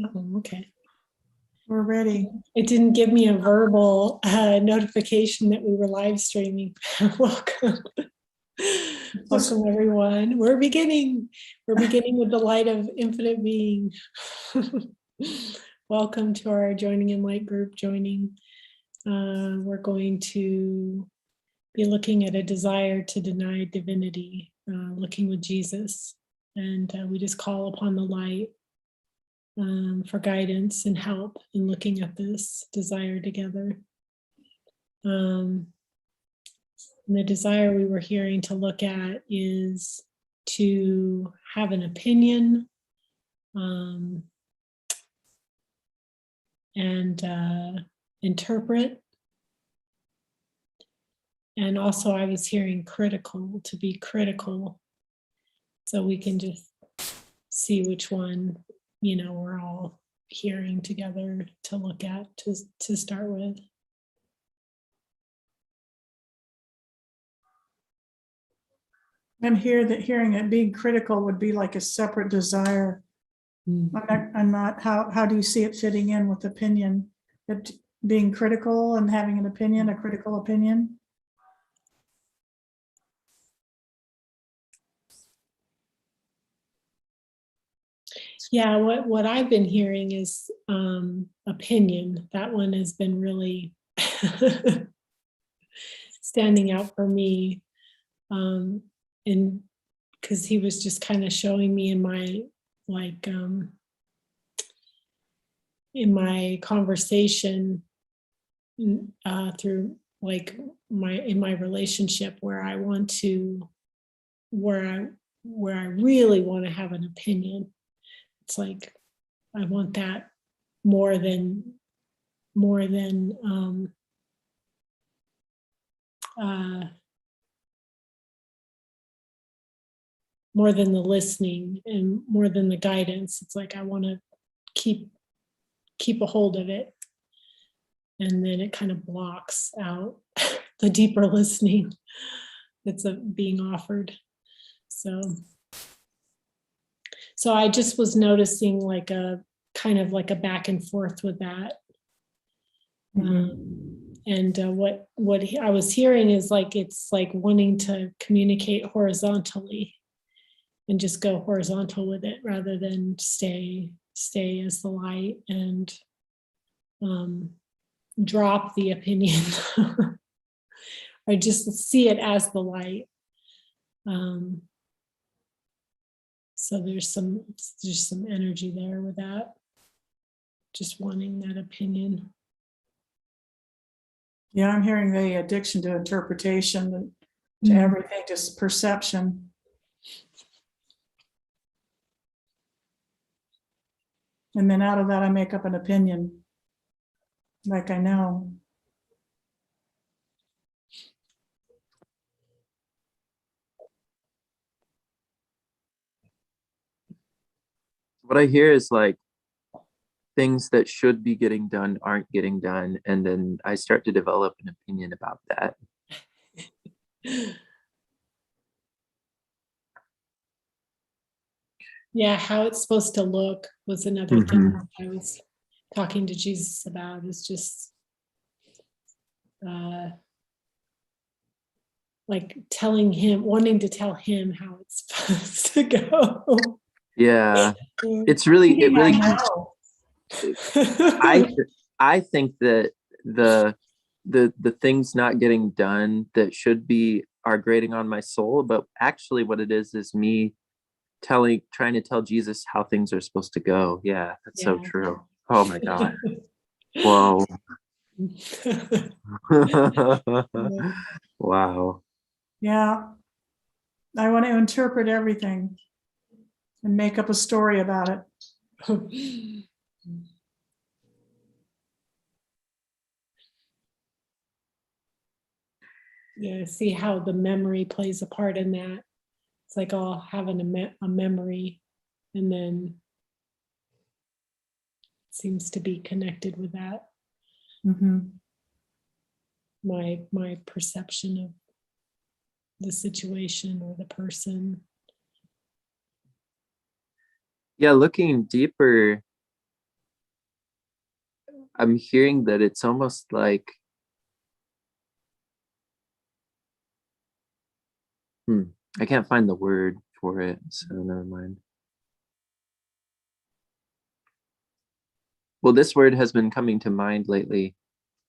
Oh, okay. We're ready. It didn't give me a verbal notification that we were live streaming. Welcome. Welcome, everyone. We're beginning with the light of infinite being. Welcome to our Joining in Light group joining. We're going to be looking at a desire to deny divinity, looking with Jesus. And we just call upon the light for guidance and help in looking at this desire together. And the desire we were hearing to look at is to have an opinion and interpret. And also I was hearing critical, to be critical. So we can just see which one, we're all hearing together to look at to start with. I'm hearing that being critical would be like a separate desire. I'm not, how do you see it fitting in with opinion? That being critical and having an opinion, a critical opinion? Yeah, what I've been hearing is opinion. That one has been really standing out for me. And because he was just kind of showing me in my in my conversation through in my relationship where I want to, where I really want to have an opinion. It's like I want that more than the listening and more than the guidance. It's like I want to keep a hold of it, and then it kind of blocks out the deeper listening that's being offered. So I just was noticing like a kind of like a back and forth with that. And what I was hearing is like, it's like wanting to communicate horizontally and just go horizontal with it rather than stay as the light and drop the opinion or just see it as the light. So there's some energy there with that, just wanting that opinion. Yeah, I'm hearing the addiction to interpretation, to everything, just perception. And then out of that, I make up an opinion, like I know. What I hear is like things that should be getting done aren't getting done. And then I start to develop an opinion about that. Yeah, how it's supposed to look was another thing I was talking to Jesus about, is just like wanting to tell him how it's supposed to go. Yeah, it really I think that the things not getting done that should be are grating on my soul, but actually what it is me trying to tell Jesus how things are supposed to go. Yeah, that's so true. Oh my God. Whoa. Wow. Yeah. I want to interpret everything and make up a story about it. Yeah, see how the memory plays a part in that. It's like I'll have a memory, and then it seems to be connected with that. My perception of the situation or the person. Yeah, looking deeper I'm hearing that it's almost like, I can't find the word for it, so never mind. Well, this word has been coming to mind lately.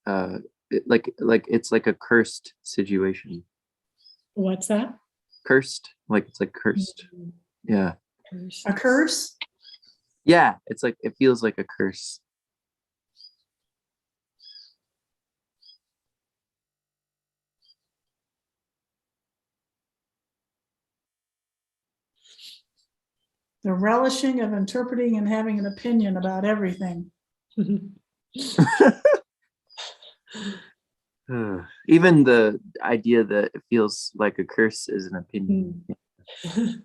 Like it's like a cursed situation. What's that? Cursed, like it's like cursed. Yeah. A curse? Yeah, it's like, it feels like a curse. The relishing of interpreting and having an opinion about everything. Even the idea that it feels like a curse is an opinion. Yeah.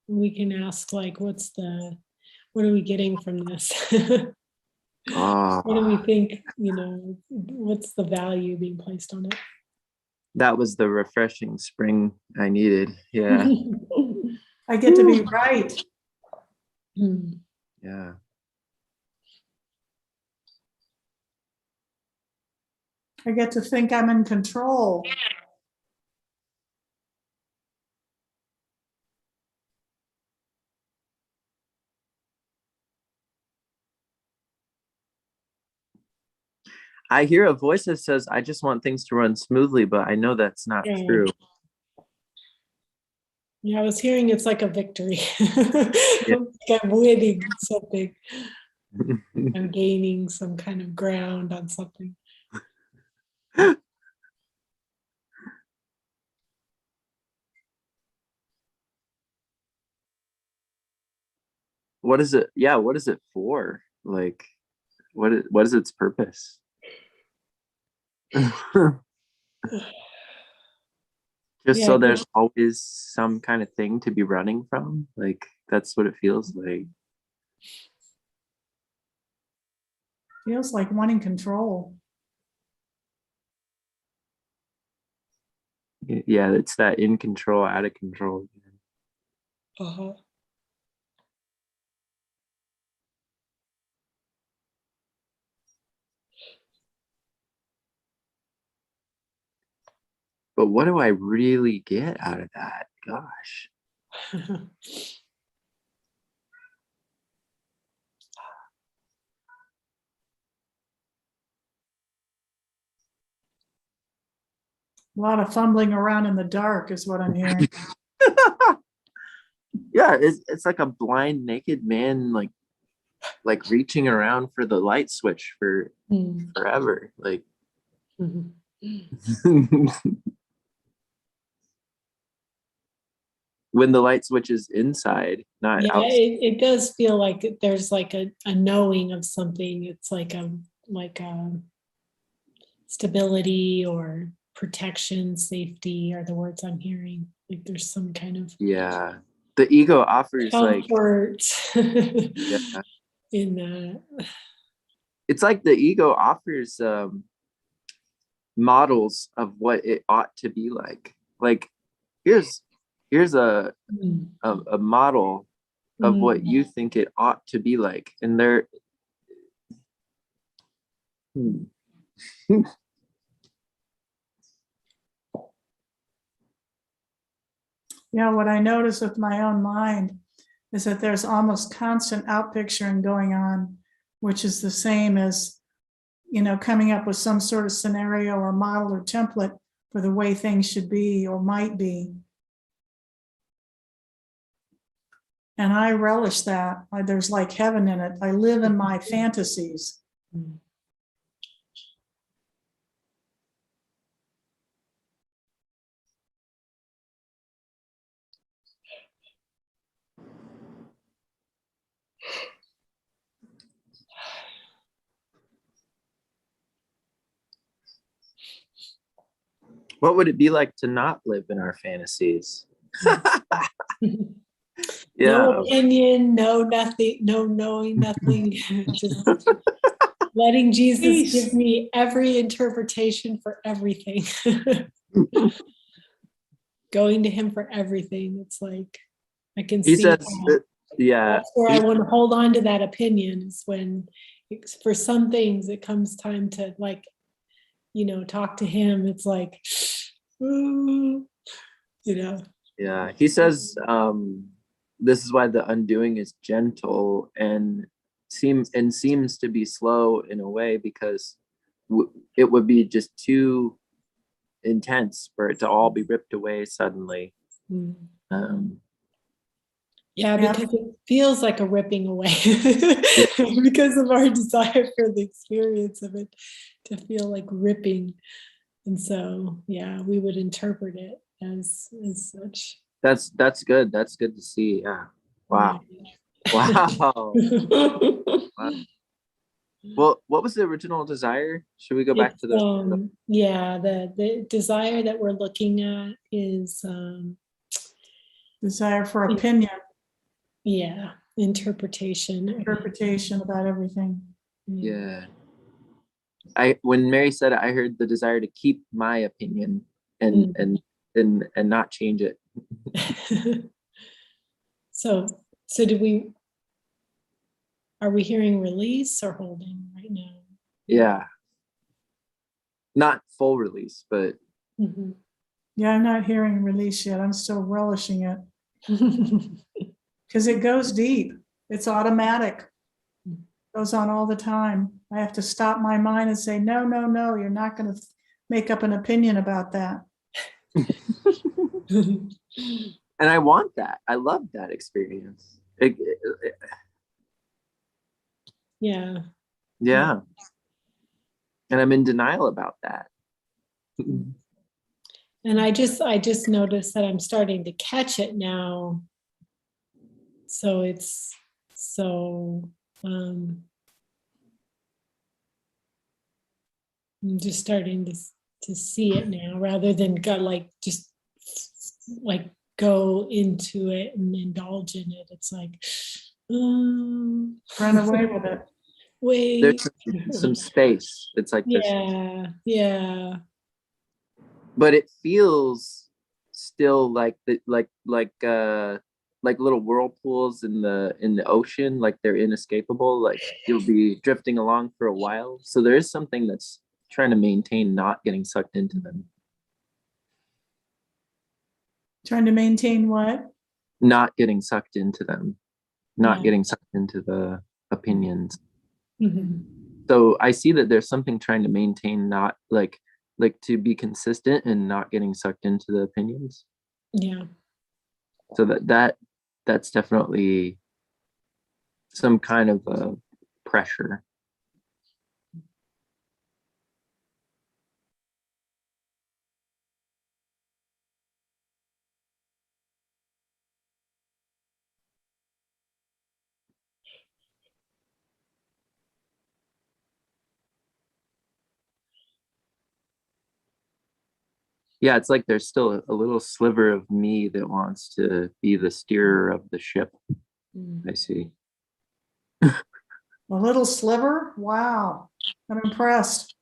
We can ask, like, what are we getting from this? What do we think, what's the value being placed on it? That was the refreshing spring I needed. Yeah. I get to be right. Yeah. I get to think I'm in control. I hear a voice that says, I just want things to run smoothly, but I know that's not true. Yeah, I was hearing it's like a victory. I'm winning something. I'm gaining some kind of ground on something. What is it? Yeah, what is it for? Like, what is its purpose? Just so there's always some kind of thing to be running from. Like, that's what it feels like. Feels like wanting control. Yeah, it's that in control, out of control. But what do I really get out of that? Gosh. A lot of fumbling around in the dark is what I'm hearing. Yeah, it's like a blind naked man, like reaching around for the light switch for forever. Like when the light switch is inside, not outside. It does feel like there's like a knowing of something. It's like a stability or protection, safety are the words I'm hearing. Like there's some kind of the ego offers comfort yeah. in that. It's like the ego offers models of what it ought to be like. Like here's a model of what you think it ought to be like, and they're Yeah, what I notice with my own mind is that there's almost constant outpicturing going on, which is the same as, coming up with some sort of scenario or model or template for the way things should be or might be. And I relish that. There's like heaven in it. I live in my fantasies. what would it be like to not live in our fantasies? No opinion, no nothing, no knowing nothing. Just letting Jesus Peace. give me every interpretation for everything. Going to him for everything. It's like I can He see says, how yeah, that's where I want to hold on to that opinion, is when for some things it comes time to, like, talk to him. It's like, ooh, yeah. He says, this is why the undoing is gentle and seems to be slow in a way, because it would be just too intense for it to all be ripped away suddenly. Mm. Um, Yeah, Yeah. because it feels like a ripping away Yeah. because of our desire for the experience of it to feel like ripping. And so, yeah, we would interpret it as such. that's good. That's good to see. Yeah. Wow. Wow. Wow. Well, what was the original desire? Should we go back to the Yeah, the desire that we're looking at is Desire for opinion, interpretation. interpretation about everything. yeah. When Mary said it, I heard the desire to keep my opinion and not change it. So are we hearing release or holding right now? Yeah. Not full release, but Yeah, I'm not hearing release yet. I'm still relishing it because it goes deep. It's automatic. Goes on all the time. I have to stop my mind and say, no, no, no, you're not going to make up an opinion about that. and I want that. I love that experience. Yeah. Yeah. And I'm in denial about that. And I just noticed that I'm starting to catch it now. So it's I'm just starting to see it now, rather than just go into it and indulge in it. It's like, Run away with it. wait. There's some space. It's like this. Yeah. But it feels still like little whirlpools in the ocean, like they're inescapable, like you'll be drifting along for a while. So there is something that's trying to maintain not getting sucked into them. Trying to maintain what? Not getting sucked into them. Not getting sucked into the opinions. So I see that there's something trying to maintain, not like to be consistent and not getting sucked into the opinions. Yeah. So that's definitely some kind of pressure. Yeah, it's like there's still a little sliver of me that wants to be the steerer of the ship. I see. A little sliver? Wow. I'm impressed.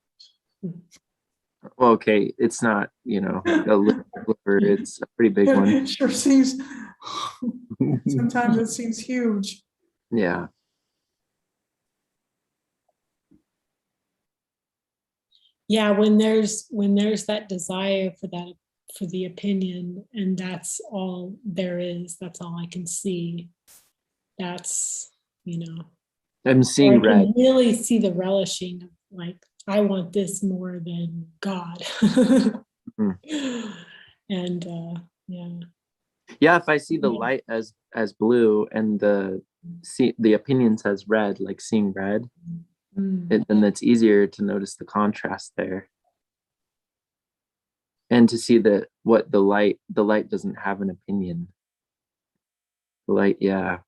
Well, okay, it's not, a little sliver, it's a pretty big one. It sure seems, sometimes it seems huge. Yeah. Yeah, when there's that desire for the opinion, and that's all there is, that's all I can see. That's, I'm or I seeing red. can really see the relishing of, like, I want this more than God. And Yeah, if I see the light as blue and the opinions as red, like seeing red, then it's easier to notice the contrast there. And to see that what the light doesn't have an opinion. The light, yeah.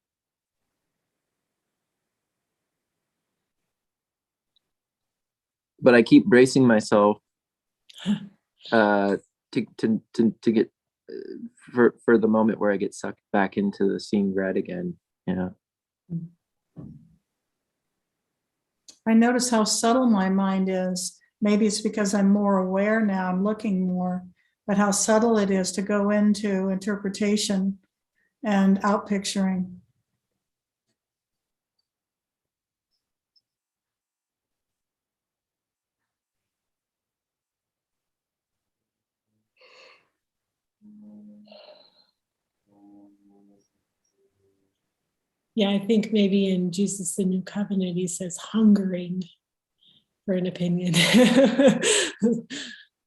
But I keep bracing myself to get for the moment where I get sucked back into the seeing red again. Yeah. I notice how subtle my mind is. Maybe it's because I'm more aware now, I'm looking more, but how subtle it is to go into interpretation and outpicturing. Yeah, I think maybe in Jesus, the New Covenant, he says hungering for an opinion.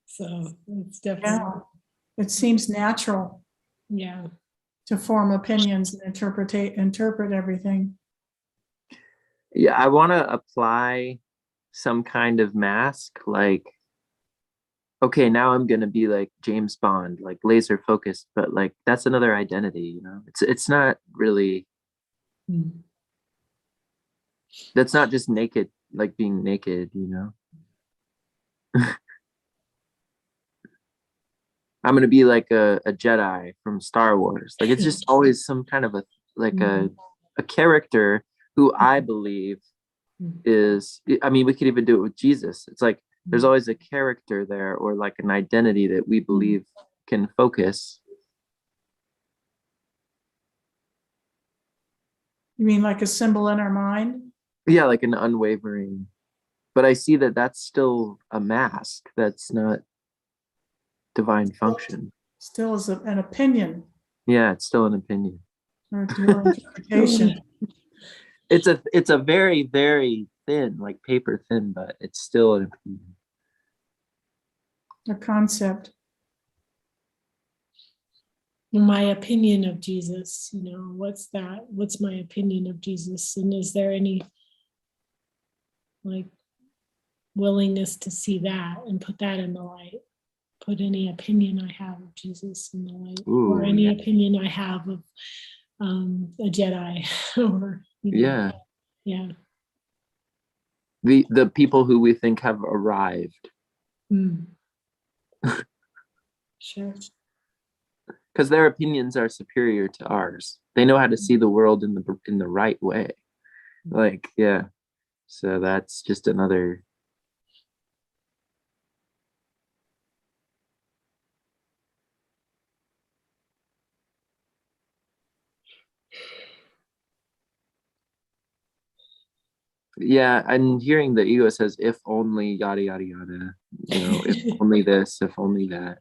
So it's definitely, Yeah, it seems natural yeah. to form opinions and interpret everything. Yeah, I want to apply some kind of mask, like, okay, now I'm gonna be like James Bond, like laser focused, but like that's another identity, you know. It's not really, Mm. that's not just naked, like being naked, you know. I'm gonna be like a Jedi from Star Wars. Like it's just always some kind of like a character who I believe is, I mean, we could even do it with Jesus. It's like there's always a character there, or like an identity that we believe can focus. You mean like a symbol in our mind? Yeah, like an unwavering. But I see that that's still a mask. That's not divine function. Still is an opinion Yeah, it's still an opinion. or your interpretation. It's a very, very thin, like paper thin, but it's still an opinion. A concept. My opinion of Jesus, what's that? What's my opinion of Jesus? And is there any like willingness to see that and put that in the light? Put any opinion I have of Jesus in the light, or any opinion I have of a Jedi, or Yeah. Yeah. The people who we think have arrived. Sure. Because their opinions are superior to ours. They know how to see the world in the right way. Like, yeah. So that's just another. Yeah, and hearing the ego says, if only yada yada yada, if only this, if only that.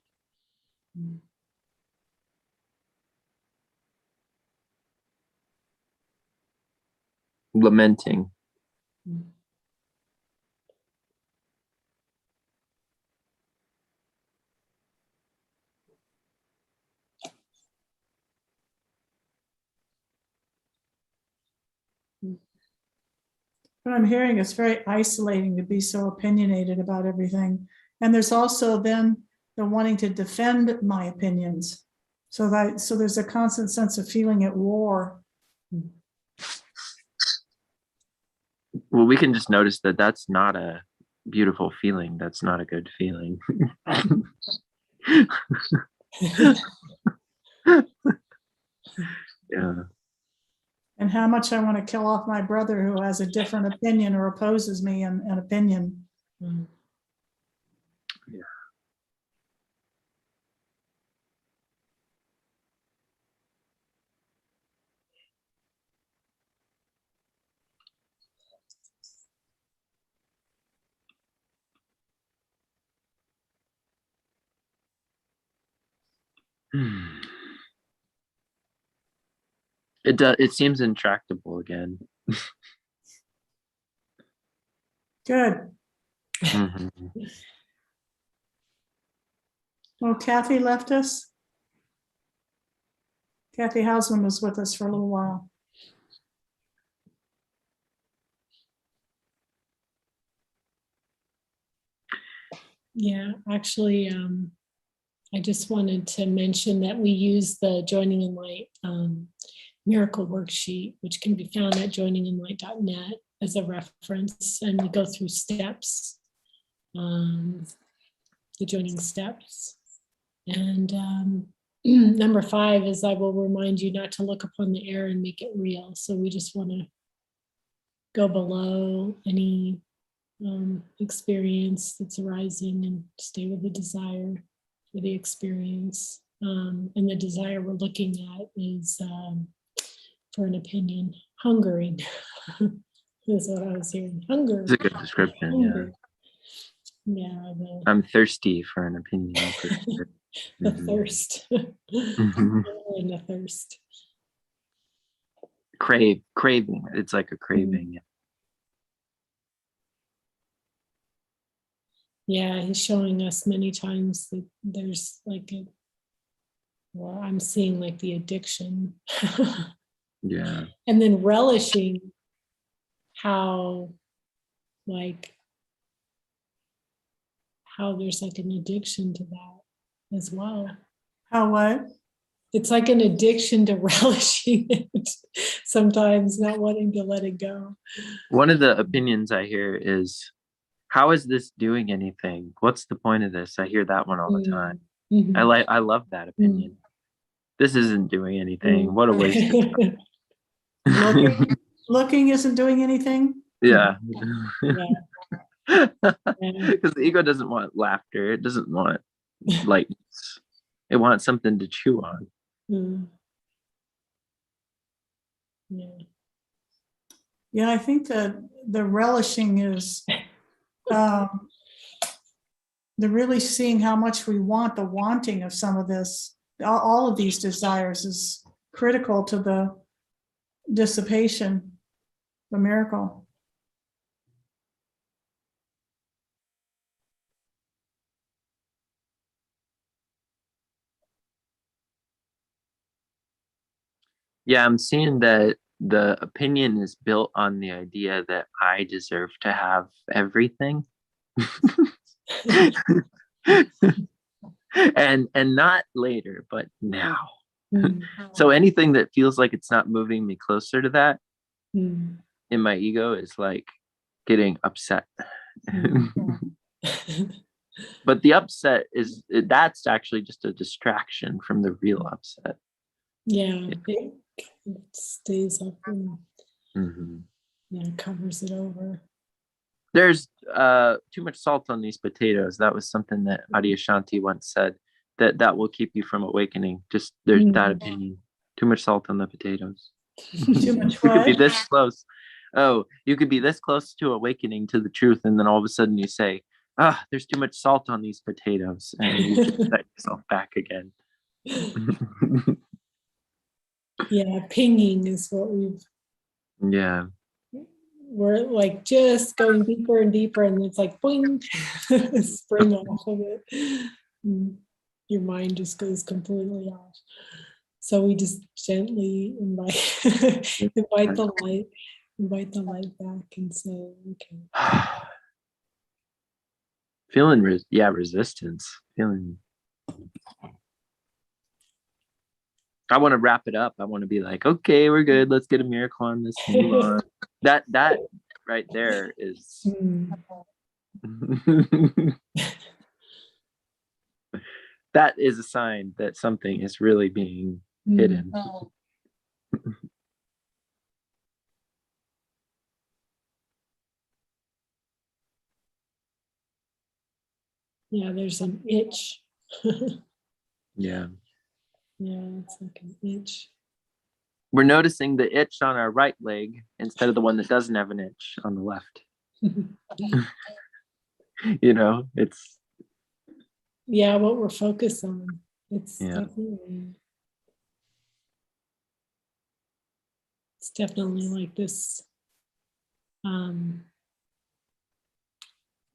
Lamenting. What I'm hearing is very isolating to be so opinionated about everything. And there's also then the wanting to defend my opinions. So there's a constant sense of feeling at war. Well, we can just notice that that's not a beautiful feeling. That's not a good feeling. Yeah. And how much I want to kill off my brother who has a different opinion or opposes me in an opinion. Yeah. It seems intractable again. Good. Mm-hmm. Well, Kathy left us. Kathy Hausman was with us for a little while. Yeah, actually, I just wanted to mention that we use the Joining in Light miracle worksheet, which can be found at joininginlight.net as a reference, and we go through steps, the joining steps. And number 5 is, I will remind you not to look upon the error and make it real. So we just want to go below any experience that's arising and stay with the desire for the experience. And the desire we're looking at is for an opinion, hungering. That's what I was hearing. Hunger. It's a good description. Hunger. Yeah. I'm thirsty for an opinion. For sure. The thirst. Mhm. And the thirst. Craving. It's like a craving. Yeah, he's showing us many times that there's like I'm seeing like the addiction. Yeah. And then relishing how there's like an addiction to that as well. How what? It's like an addiction to relishing it, sometimes not wanting to let it go. One of the opinions I hear is, how is this doing anything? What's the point of this? I hear that one all the time. Mhm. I love that opinion. This isn't doing anything. What a waste of time. Looking isn't doing anything. Yeah. Yeah. Because the ego doesn't want laughter. It doesn't want lightness. It wants something to chew on. Yeah. Yeah, I think that the relishing is the really seeing how much we want, the wanting of some of this, all of these desires is critical to the dissipation, the miracle. Yeah, I'm seeing that the opinion is built on the idea that I deserve to have everything. and not later, but now. So anything that feels like it's not moving me closer to that in my ego is like getting upset. But the upset that's actually just a distraction from the real upset. Yeah, it stays up and covers it over. There's too much salt on these potatoes. That was something that Adyashanti once said, that will keep you from awakening. Just there's that opinion. Too much salt on the potatoes. Too much You could be what? this close. Oh, you could be this close to awakening to the truth, and then all of a sudden you say, there's too much salt on these potatoes, and you just set yourself back again. Yeah, pinging is what we're like just going deeper and deeper, and it's like boing, spring off of it. Your mind just goes completely off. So we just gently invite the light back and say, okay. Feeling resistance. I want to wrap it up. I want to be like, okay, we're good. Let's get a miracle on this. Move on. That right there is that is a sign that something is really being hidden. Yeah, there's an itch. Yeah. Yeah, it's like an itch. We're noticing the itch on our right leg instead of the one that doesn't have an itch on the left. It's what we're focused on. It's definitely like this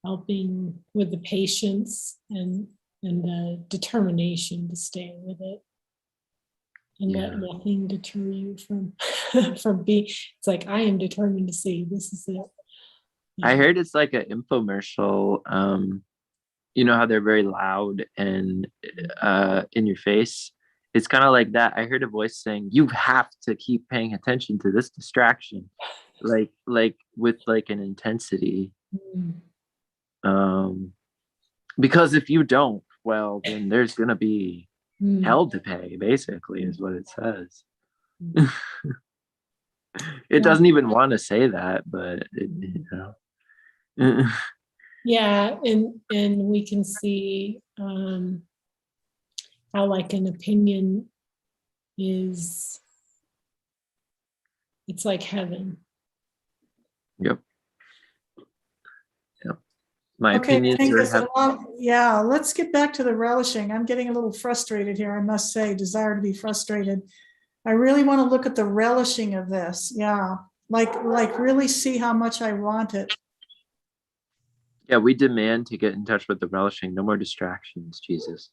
helping with the patience and the determination to stay with it and let nothing deter you from being. It's like, I am determined to see, this is it. I heard it's like an infomercial. You know how they're very loud and in your face. It's kind of like that. I heard a voice saying, you have to keep paying attention to this distraction, like with like an intensity. Because if you don't, well, then there's gonna be hell to pay, basically, is what it says. It doesn't even want to say that, but Yeah, and we can see how like an opinion is, it's like heaven. Yep. Yep. My Okay, I opinions think are this, yeah, let's get back to the relishing. I'm getting a little frustrated here, I must say, desire to be frustrated. I really want to look at the relishing of this. Yeah, like really see how much I want it. yeah, we demand to get in touch with the relishing. No more distractions, Jesus.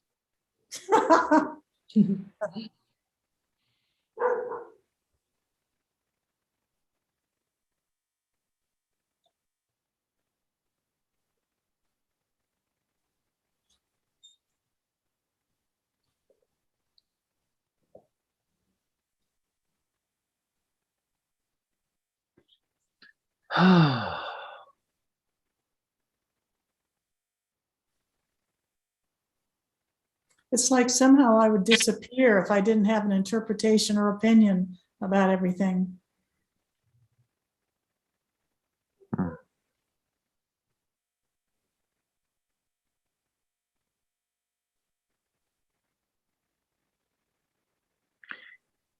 It's like somehow I would disappear if I didn't have an interpretation or opinion about everything.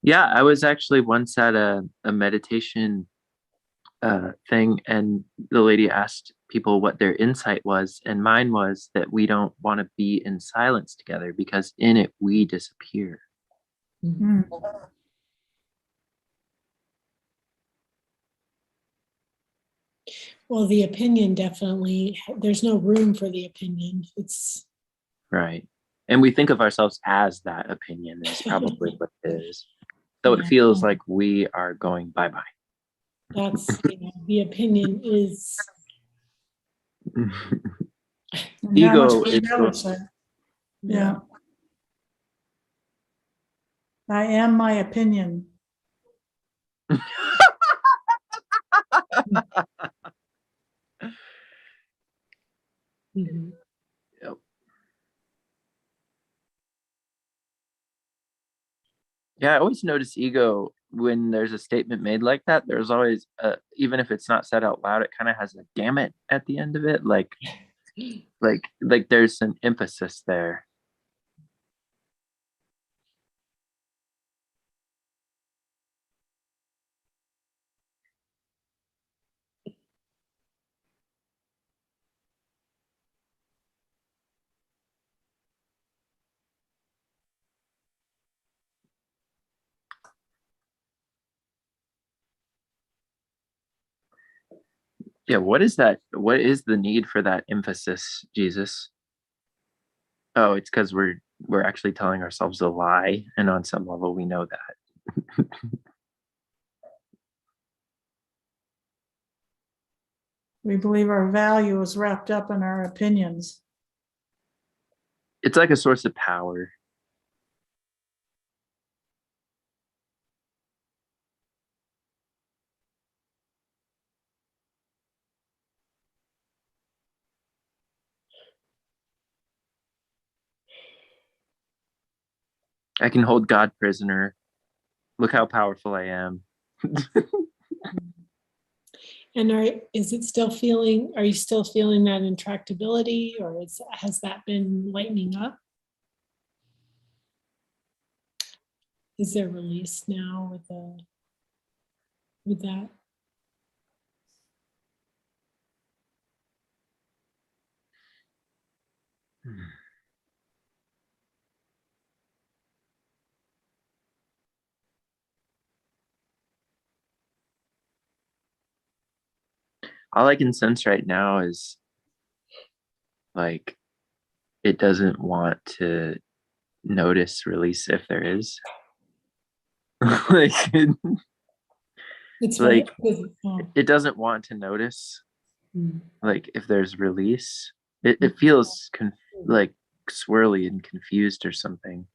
Yeah, I was actually once at a meditation thing, and the lady asked people what their insight was, and mine was that we don't want to be in silence together because in it we disappear. Mm. Well, the opinion definitely, there's no room for the opinion. It's Right. And we think of ourselves as that opinion is probably what it is. So it Yeah. feels like we are going bye-bye. That's, the opinion is, And how Ego much we is relish it. Yeah. I am my opinion. Mhm. Yep. Yeah, I always notice ego when there's a statement made like that. There's always, even if it's not said out loud, it kind of has a damn it at the end of it. Like there's an emphasis there. Yeah, what is that? What is the need for that emphasis, Jesus? Oh, it's because we're actually telling ourselves a lie, and on some level we know that. We believe our value is wrapped up in our opinions. It's like a source of power. I can hold God prisoner. Look how powerful I am. And is it still feeling, are you still feeling that intractability, or has that been lightening up? Is there release now with that? All I can sense right now is like it doesn't want to notice release if there is. like It's like what? Oh. it doesn't want to notice Mm. like if there's release. It feels like swirly and confused or something.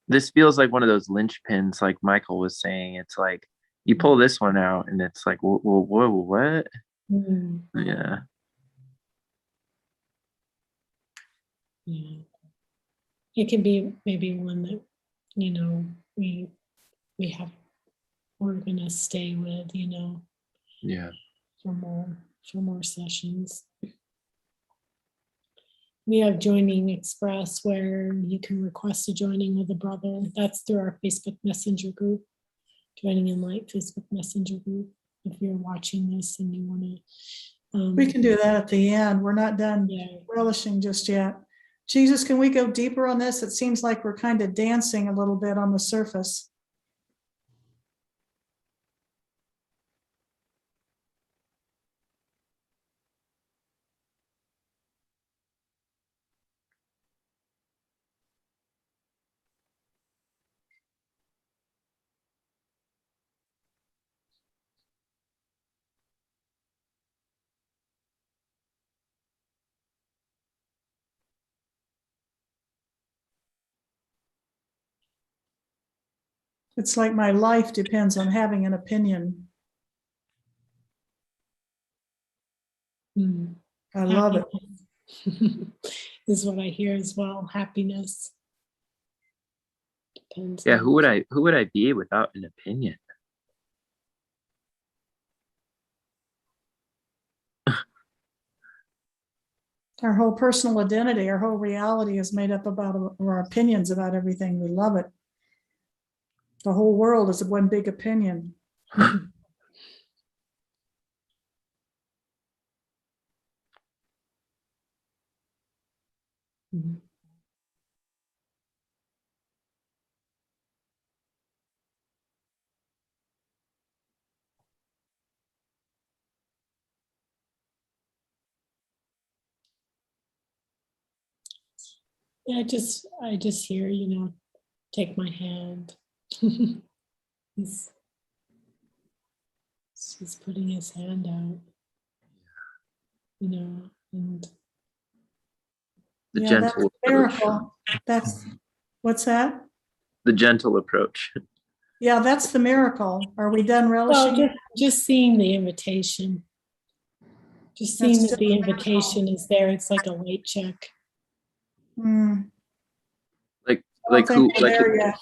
This feels like one of those linchpins, like Michael was saying. It's like you pull this one out, and it's like, whoa, what? Mm. Yeah. Yeah. It can be maybe one that, we have we're gonna stay with, Yeah. for more sessions. We have Joining Express where you can request a joining with a brother. That's through our Facebook Messenger group, Joining in Light Facebook Messenger group. If you're watching this and you want to, We can do that at the end. We're not done yeah. relishing just yet. Jesus, can we go deeper on this? It seems like we're kind of dancing a little bit on the surface. It's like my life depends on having an opinion. I love it. Is what I hear as well. Happiness depends. Yeah. on- Who would I be without an opinion? Our whole personal identity, our whole reality is made up about our opinions about everything. We love it. The whole world is one big opinion. Mhm. Yeah, I just hear, take my hand. He's putting his hand out, and The Yeah, that's gentle a approach. miracle. What's that? The gentle approach. Yeah, that's the miracle. Are we done well, relishing? just seeing the invitation, just That's seeing that still the a miracle. invitation is there. It's like a light check. Hmm. Like I don't think we're like there yet.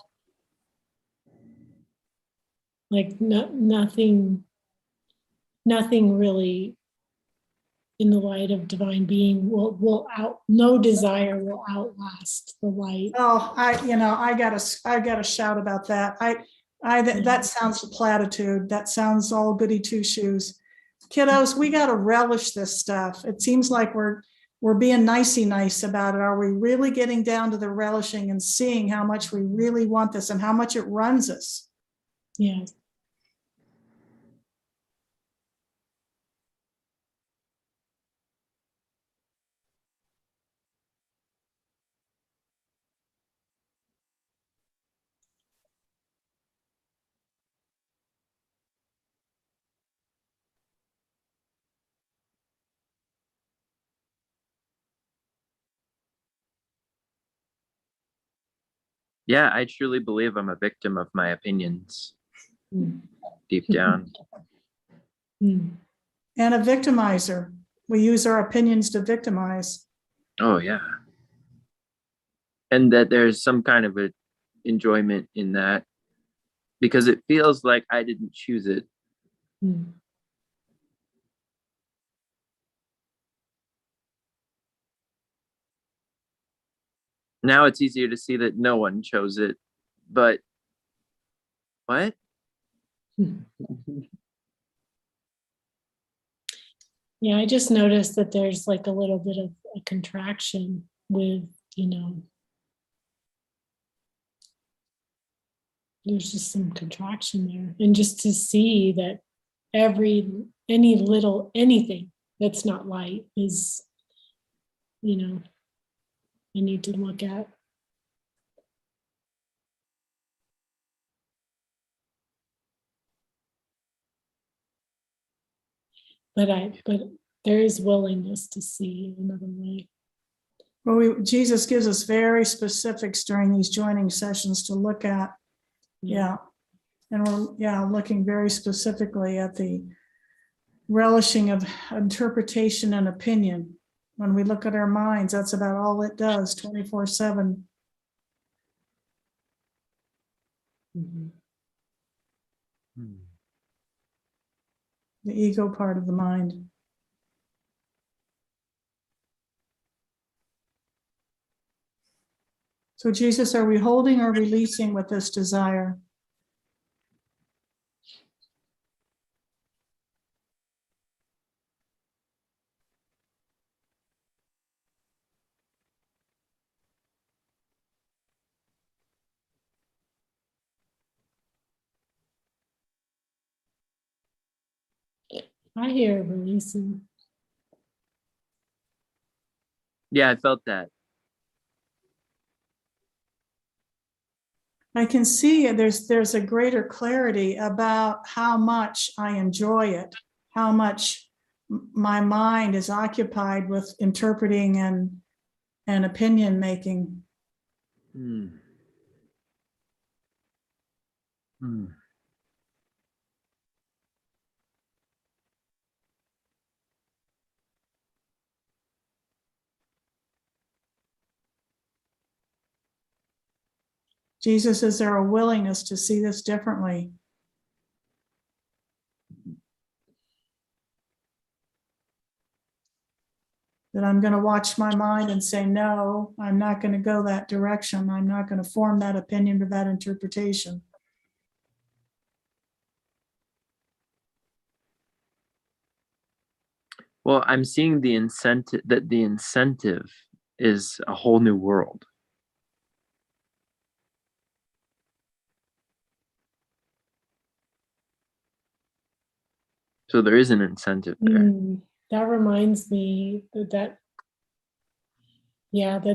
Like nothing really in the light of divine being no desire will outlast the light. Oh, I gotta shout about that. That sounds a platitude. That sounds all goody two shoes. Kiddos, we gotta relish this stuff. It seems like we're being nicey nice about it. Are we really getting down to the relishing and seeing how much we really want this and how much it runs us? Yeah. Yeah, I truly believe I'm a victim of my opinions Mm. deep down. Mm. And a victimizer. We use our opinions to victimize. Oh yeah. And that there's some kind of a enjoyment in that because it feels like I didn't choose it. Mm. Now it's easier to see that no one chose it. But what? Yeah, I just noticed that there's like a little bit of a contraction with, there's just some contraction there. And just to see that anything that's not light is, I need to look at. But there is willingness to see another way. Well, Jesus gives us very specifics during these joining sessions to look at. Yeah. And we're looking very specifically at the relishing of interpretation and opinion. When we look at our minds, that's about all it does 24/7. Mhm. The ego part of the mind. So Jesus, are we holding or releasing with this desire? I hear releasing. Yeah, I felt that. I can see there's a greater clarity about how much I enjoy it, how much my mind is occupied with interpreting and opinion making. Hmm. Hmm. Jesus, is there a willingness to see this differently? That I'm going to watch my mind and say, no, I'm not going to go that direction. I'm not going to form that opinion or that interpretation. Well, I'm seeing the incentive is a whole new world. So there is an incentive there. That reminds me that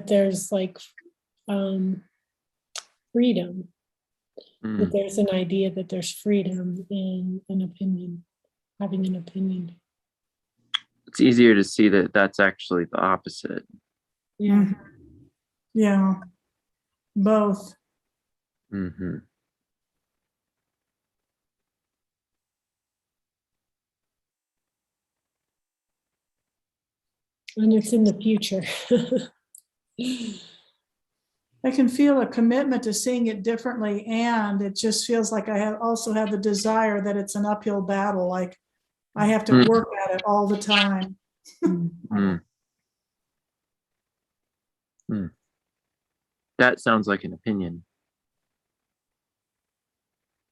there's like freedom. That there's an idea that there's freedom in an opinion, having an opinion. It's easier to see that that's actually the opposite. Yeah. Yeah, both. Mm-hmm. And it's in the future. I can feel a commitment to seeing it differently, and it just feels like I also have the desire that it's an uphill battle, like I have to work at it all the time. That sounds like an opinion.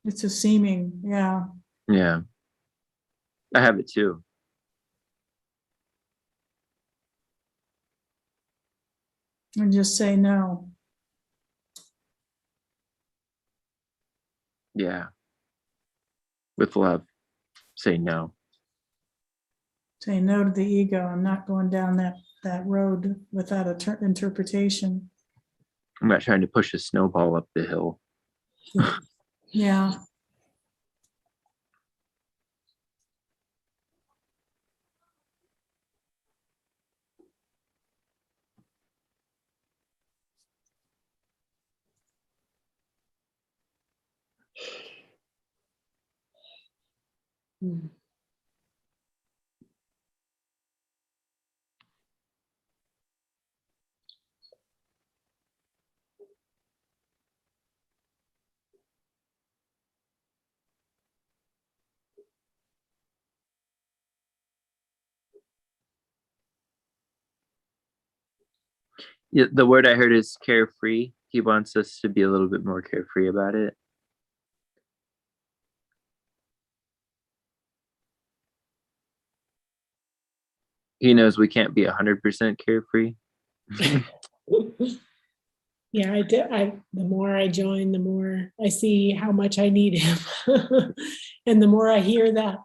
It's a seeming, yeah. Yeah. I have it too. And just say no. Yeah. With love. Say no. Say no to the ego. I'm not going down that road without interpretation. I'm not trying to push a snowball up the hill. Yeah. Yeah, the word I heard is carefree. He wants us to be a little bit more carefree about it. He knows we can't be 100% carefree. Yeah, I did. The more I join, the more I see how much I need him. And the more I hear that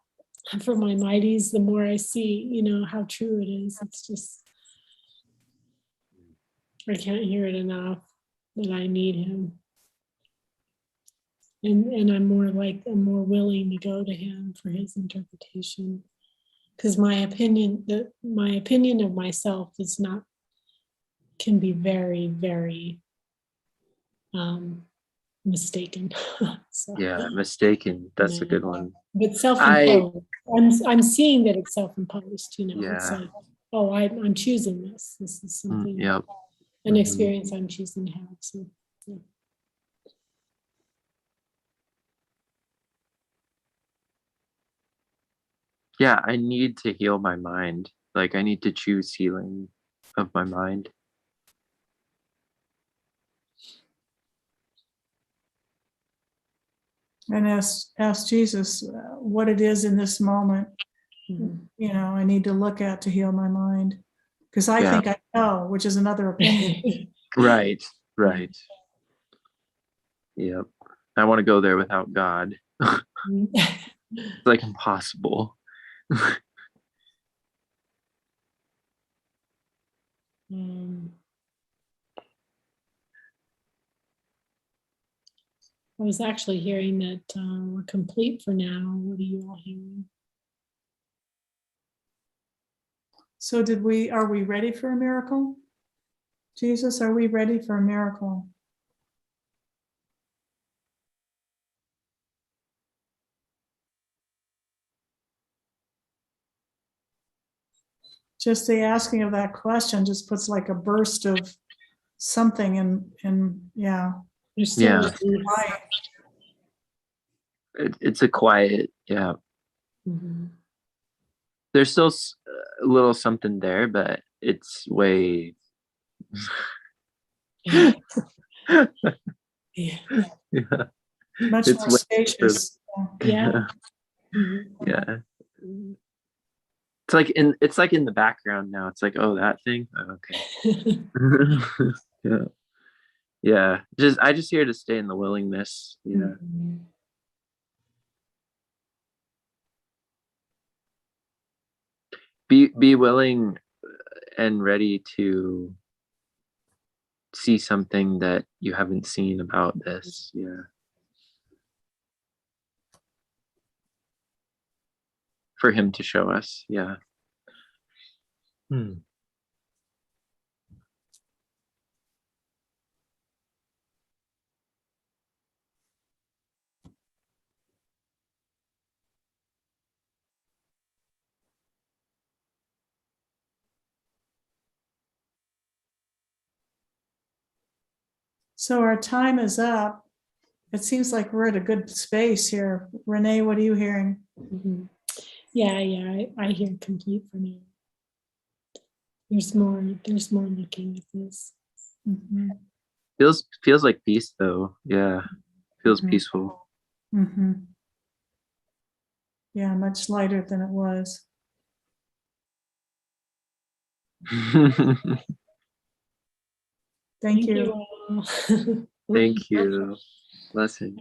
from my mighties, the more I see, how true it is. It's just, I can't hear it enough that I need him. And I'm more willing to go to him for his interpretation. Because my opinion of myself can be very, very mistaken. So, Yeah, mistaken. That's a good one. but self-imposed. I'm seeing that it's self-imposed. It's Yeah. like, oh, I'm choosing this. This is something, Yep. an experience I'm choosing to have. So, yeah. Yeah, I need to heal my mind. Like I need to choose healing of my mind. And ask Jesus what it is in this moment, Mhm. you know, I need to look at to heal my mind. Because I Yeah. think I know, which is another opinion. Right. Right. Yep. I want to go there without God. It's like impossible. Um, I was actually hearing that we're complete for now. What are you all hearing? So are we ready for a miracle? Jesus, are we ready for a miracle? Just the asking of that question just puts like a burst of something in yeah. There's still Yeah. a peace. Right. It's a quiet, yeah. Mhm. There's still a little something there, but it's way. Yeah. Yeah. Much It's more way. spacious. Yeah. Mhm. Yeah. It's like in the background now. It's like, oh, that thing. Oh, okay. Yeah. Yeah. I just here to stay in the willingness. Yeah. Mhm. Be willing and ready to see something that you haven't seen about this. Yeah. For him to show us. Yeah. So our time is up. It seems like we're at a good space here. Renee, what are you hearing? Mhm. Yeah, I hear complete for now. There's more looking at this. Mhm. Feels like peace though. Yeah. Feels Mhm. peaceful. Mhm. Yeah, much lighter than it was. Thank you. all. Thank you. Blessings.